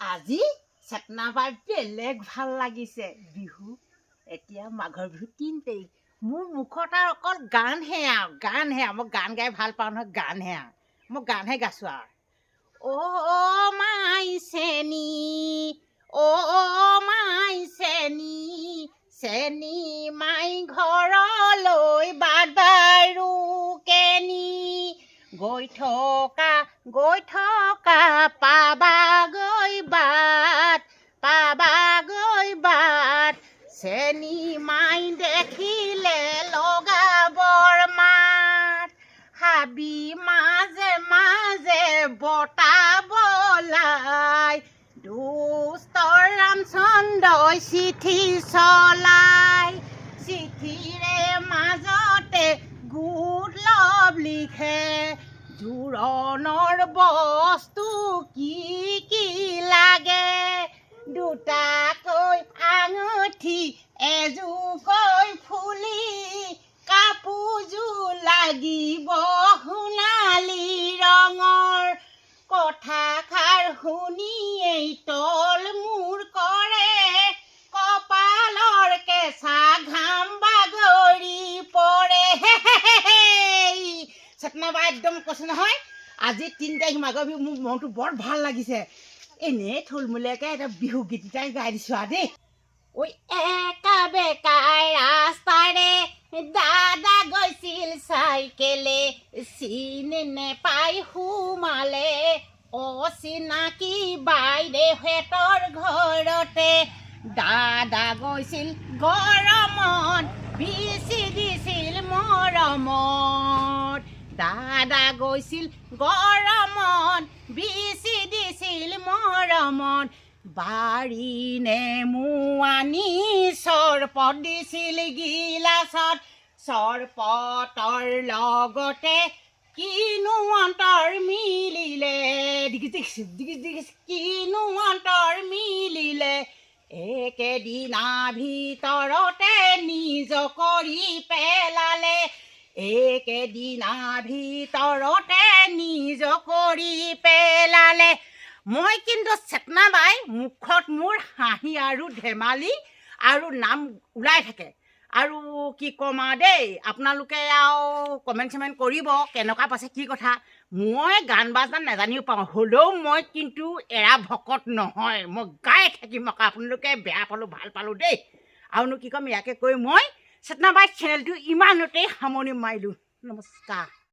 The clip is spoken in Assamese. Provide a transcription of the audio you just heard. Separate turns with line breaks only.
আজি চেতনাবাই বেলেগ ভাল লাগিছে বিহু এতিয়া মাঘৰ বিহু ৩ তাৰিখ মোৰ মুখত আৰু অকল গানহে মই গান গাই ভাল পাওঁ নহয় গানহে মই গানহে গাইছোঁ আৰু মাই চেনী মাই চেনী মাই ঘৰলৈ বাট বাৰু কেনি গৈ থকা পাবাগৈ বাট চেনী মাই দেখিলে লগাবৰ মাত হাবি মাজে বতাহ বলাই দুষ্ট ৰামচন্দ্ৰই চিঠি চলাই চিঠিৰে মাজতে গুড লভ লিখে জোৰণৰ বস্তু কি লাগে দুটাকৈ আঙুঠি এযোৰকৈ ফুলি কাপোৰযোৰ লাগিব সোণালী ৰঙৰ কথাষাৰ শুনিয়েই তল মূৰ কৰে কপালৰ কেঁচা ঘাম বাগৰি পৰে চেতনাবাই একদম কৈছে নহয় আজি ৩ তাৰিখ মাঘৰ বিহু মোৰ মনটো বৰ ভাল লাগিছে এনেই থুলমূলীয়াকৈ এটা বিহু গীত এটাই গাই দিছোঁ আৰু দেই ঐ একা বেকাই ৰাস্তাৰে দাদা গৈছিল চাইকেলে চিনি নেপাই সোমালে অচিনাকি বাইদেউহঁতৰ ঘৰতে দাদা গৈছিল গৰমত বিচি দিছিল মৰমত দাদা গৈছিল গৰমত বিচি দিছিল মৰমত বাৰী নেমু আনি চৰপত দিছিল গিলাচত চৰপতৰ লগতে কিনো অন্তৰ মিলিলে কিনো অন্তৰ মিলিলে একেদিনা ভিতৰতে নিজ কৰি পেলালে একেদিনা ভিতৰতে নিজ কৰি পেলালে মই কিন্তু চেতনাবাই মুখত মোৰ হাঁহি আৰু ধেমালি আৰু নাম ওলাই থাকে আৰু কি ক'ম আৰু দেই আপোনালোকে আৰু কমেণ্ট কৰিব কেনেকুৱা পাইছে কি কথা মই গান বাজনা নাজানিও পাওঁ হ'লেও মই কিন্তু এৰা ভকত নহয় মই গাই থাকিম আকৌ আপোনালোকে বেয়া পালোঁ ভাল পালোঁ দেই আৰুনো কি ক'ম ইয়াকে কৈ মই চেতনাবাই চেনেলটো ইমানতেই সামৰণি মাৰিলোঁ নমস্কাৰ